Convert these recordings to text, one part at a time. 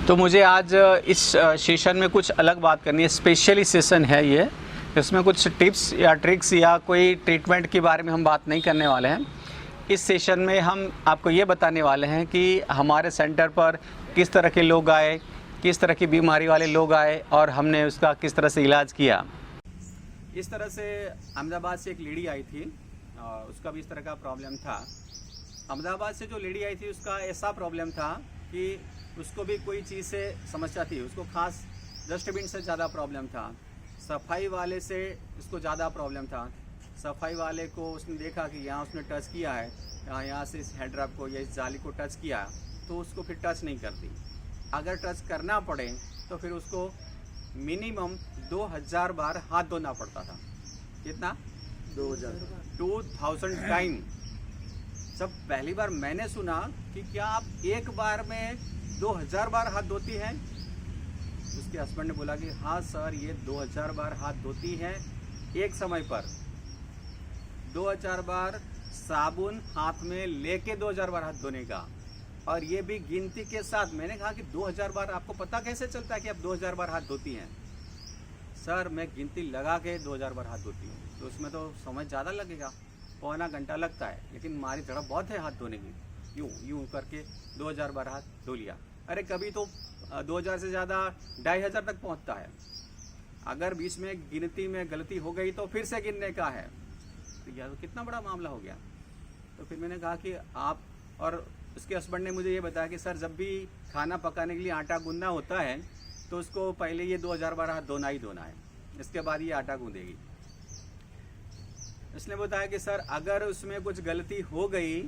तो मुझे आज इस सेशन में कुछ अलग बात करनी है। स्पेशली सेशन है ये, इसमें कुछ टिप्स या ट्रिक्स या कोई ट्रीटमेंट के बारे में हम बात नहीं करने वाले हैं। इस सेशन में हम आपको ये बताने वाले हैं कि हमारे सेंटर पर किस तरह के लोग आए, किस तरह की बीमारी वाले लोग आए और हमने उसका किस तरह से इलाज किया। इस तरह से अहमदाबाद से एक लेडी आई थी, उसका भी इस तरह का प्रॉब्लम था। अहमदाबाद से जो लेडी आई थी उसका ऐसा प्रॉब्लम था कि उसको भी कोई चीज़ से समस्या थी। उसको खास डस्टबिन से ज़्यादा प्रॉब्लम था, सफाई वाले से उसको ज़्यादा प्रॉब्लम था। सफाई वाले को उसने देखा कि यहाँ उसने टच किया है, यहाँ से इस हेडरब को या इस जाली को टच किया तो उसको फिर टच नहीं करती। अगर टच करना पड़े तो फिर उसको मिनिमम 2000 बार हाथ धोना पड़ता था। कितना? 2000 टाइम। जब पहली बार मैंने सुना कि क्या आप एक बार में 2000 बार हाथ धोती हैं, उसके हस्बैंड ने बोला कि हाँ सर, ये 2000 बार हाथ धोती हैं एक समय पर। 2000 बार साबुन हाथ में लेके 2000 बार हाथ धोने का, और ये भी गिनती के साथ। मैंने कहा कि 2000 बार आपको पता कैसे चलता है कि आप 2000 बार हाथ धोती हैं? सर मैं गिनती लगा के 2000 बार हाथ धोती हूँ। तो उसमें तो समय ज़्यादा लगेगा, पौना घंटा लगता है, लेकिन हमारी झड़प बहुत है हाथ धोने की। यूँ यूँ करके 2000 बार हाथ धो लिया। अरे कभी तो 2000 से ज़्यादा 2500 तक पहुँचता है। अगर बीच में गिनती में गलती हो गई तो फिर से गिनने का है, तो यह तो कितना बड़ा मामला हो गया। तो फिर मैंने कहा कि आप, और उसके हस्बैंड ने मुझे ये बताया कि सर जब भी खाना पकाने के लिए आटा गूंदना होता है तो उसको पहले ये 2000 बार हाथ धोना ही धोना है, इसके बाद ये आटा गूंदेगी। इसने बताया कि सर अगर उसमें कुछ गलती हो गई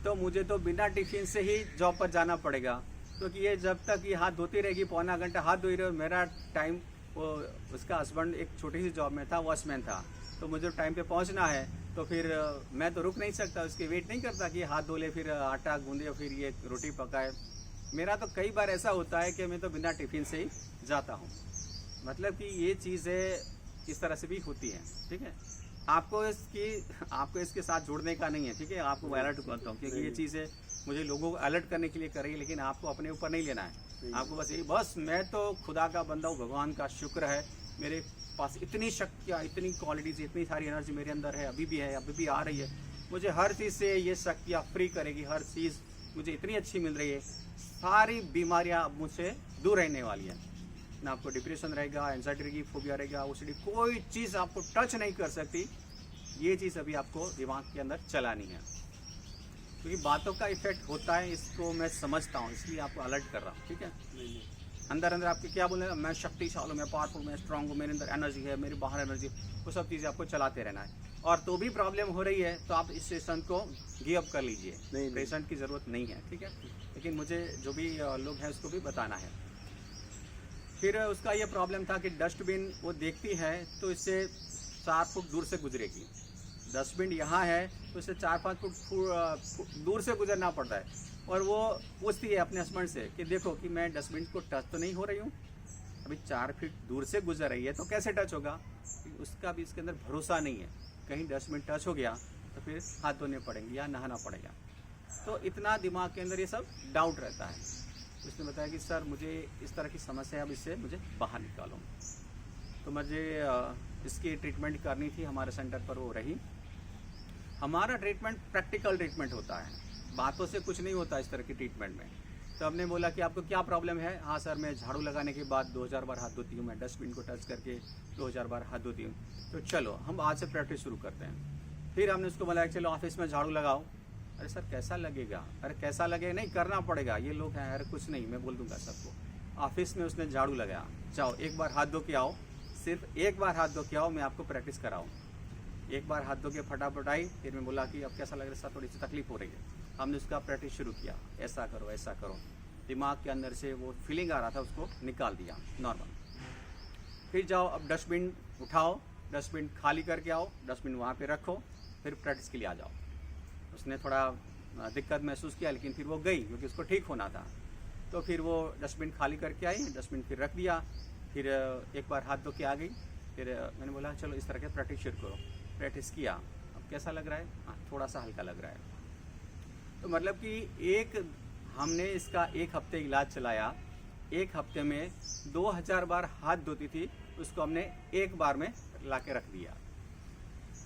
तो मुझे तो बिना टिफिन से ही जॉब पर जाना पड़ेगा, क्योंकि ये जब तक ये हाथ धोती रहेगी, पौना घंटा हाथ धोई रहे, मेरा टाइम, वो उसका हस्बैंड एक छोटी सी जॉब में था, वॉचमैन था, तो मुझे टाइम पे पहुंचना है, तो फिर मैं तो रुक नहीं सकता, उसके वेट नहीं करता कि हाथ धो ले, फिर आटा गूंदे, फिर ये रोटी पकाए। मेरा तो कई बार ऐसा होता है कि मैं तो बिना टिफिन से ही जाता हूँ। मतलब कि ये चीज़ें इस तरह से भी होती हैं। ठीक है, आपको इसके साथ जोड़ने का नहीं है। ठीक है, आपको अलर्ट करता हूँ, क्योंकि ये चीज़ें मुझे लोगों को अलर्ट करने के लिए कर रही है, लेकिन आपको अपने ऊपर नहीं लेना है। आपको बस मैं तो खुदा का बंदा हूँ, भगवान का शुक्र है, मेरे पास इतनी शक्तियाँ, इतनी क्वालिटीज़, इतनी सारी एनर्जी मेरे अंदर है, अभी भी है, अभी भी आ रही है। मुझे हर चीज़ से ये शक्तियाँ फ्री करेगी, हर चीज़ मुझे इतनी अच्छी मिल रही है। सारी बीमारियाँ मुझसे दूर रहने वाली है। ना आपको डिप्रेशन रहेगा, एंजाइटी रहेगी, फोबिया रहेगा, ओसीडी, कोई चीज़ आपको टच नहीं कर सकती। ये चीज़ अभी आपको दिमाग के अंदर चलानी है, क्योंकि बातों का इफेक्ट होता है, इसको मैं समझता हूँ, इसलिए आपको अलर्ट कर रहा हूँ। ठीक है, अंदर अंदर आपके क्या बोले, मैं शक्तिशाली हूँ, मैं पावरफुल, मैं स्ट्रांग हूँ, मेरे अंदर एनर्जी है, मेरी बाहर एनर्जी, वो सब चीज़ें आपको चलाते रहना है। और तो भी प्रॉब्लम हो रही है तो आप इस सेशन को गिव अप कर लीजिए, पेशेंट की ज़रूरत नहीं है। ठीक है, लेकिन मुझे जो भी लोग हैं उसको भी बताना है। फिर उसका ये प्रॉब्लम था कि डस्टबिन वो देखती है तो इससे 4 फुट दूर से गुजरेगी। डस्टबिन यहाँ है तो इससे 4-5 फुट दूर से गुजरना पड़ता है, और वो पूछती है अपने हस्बैंड से कि देखो कि मैं डस्टबिन को टच तो नहीं हो रही हूँ, अभी 4 फीट दूर से गुजर रही है तो कैसे टच होगा। उसका भी इसके अंदर भरोसा नहीं है, कहीं डस्टबिन टच हो गया तो फिर हाथ धोने पड़ेंगे या नहाना पड़ेगा। तो इतना दिमाग के अंदर ये सब डाउट रहता है। उसने बताया कि सर मुझे इस तरह की समस्या है, अब इससे मुझे बाहर निकालो। तो मुझे इसकी ट्रीटमेंट करनी थी, हमारे सेंटर पर वो रही। हमारा ट्रीटमेंट प्रैक्टिकल ट्रीटमेंट होता है, बातों से कुछ नहीं होता इस तरह की ट्रीटमेंट में। तो हमने बोला कि आपको क्या प्रॉब्लम है? हाँ सर, मैं झाड़ू लगाने के बाद 2000 बार हाथ धोती हूँ, मैं डस्टबिन को टच करके 2000 बार हाथ धोती हूँ। तो चलो हम आज से प्रैक्टिस शुरू करते हैं। फिर हमने उसको बोला चलो ऑफिस में झाड़ू लगाओ। अरे सर कैसा लगेगा? अरे कैसा लगेगा नहीं, करना पड़ेगा, ये लोग हैं, अरे कुछ नहीं, मैं बोल दूंगा सबको। ऑफिस में उसने झाड़ू लगाया, जाओ एक बार हाथ धो के आओ, सिर्फ एक बार हाथ धो के आओ, मैं आपको प्रैक्टिस कराऊँ। एक बार हाथ धो के फटाफट आई। फिर मैं बोला कि अब कैसा लग रहा है सर, थोड़ी सी तकलीफ हो रही है। हमने उसका प्रैक्टिस शुरू किया, ऐसा करो ऐसा करो। दिमाग के अंदर से वो फीलिंग आ रहा था उसको निकाल दिया नॉर्मल। फिर जाओ अब डस्टबिन उठाओ, डस्टबिन खाली करके आओ, डस्टबिन वहाँ पे रखो, फिर प्रैक्टिस के लिए आ जाओ। उसने थोड़ा दिक्कत महसूस किया, लेकिन फिर वो गई क्योंकि उसको ठीक होना था। तो फिर वो डस्टबिन खाली करके आई, डस्टबिन फिर रख दिया, फिर एक बार हाथ धो के आ गई। फिर मैंने बोला चलो इस तरह के प्रैक्टिस शुरू करो। प्रैक्टिस किया, अब कैसा लग रहा है? हाँ थोड़ा सा हल्का लग रहा है। तो मतलब कि हमने इसका 1 हफ्ते इलाज चलाया, एक हफ्ते में 2000 बार हाथ धोती थी, उसको हमने एक बार में ला के रख दिया।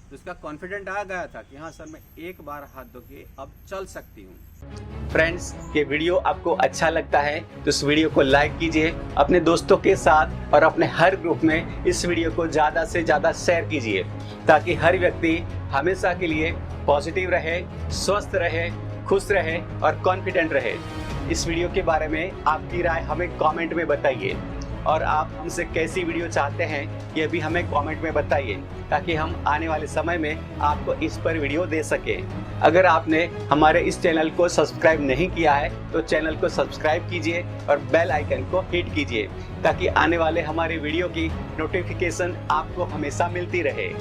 तो उसका कॉन्फिडेंट आ गया था कि हाँ सर, मैं एक बार हाथ धो के अब चल सकती हूँ। फ्रेंड्स, ये वीडियो आपको अच्छा लगता है तो इस वीडियो को लाइक कीजिए, अपने दोस्तों के साथ और अपने हर ग्रुप में इस वीडियो को ज़्यादा से ज़्यादा शेयर कीजिए, ताकि हर व्यक्ति हमेशा के लिए पॉजिटिव रहे, स्वस्थ रहे, खुश रहे और कॉन्फिडेंट रहे। इस वीडियो के बारे में आपकी राय हमें कमेंट में बताइए, और आप हमसे कैसी वीडियो चाहते हैं ये भी हमें कमेंट में बताइए, ताकि हम आने वाले समय में आपको इस पर वीडियो दे सकें। अगर आपने हमारे इस चैनल को सब्सक्राइब नहीं किया है तो चैनल को सब्सक्राइब कीजिए और बेल आइकन को हिट कीजिए, ताकि आने वाले हमारे वीडियो की नोटिफिकेशन आपको हमेशा मिलती रहे।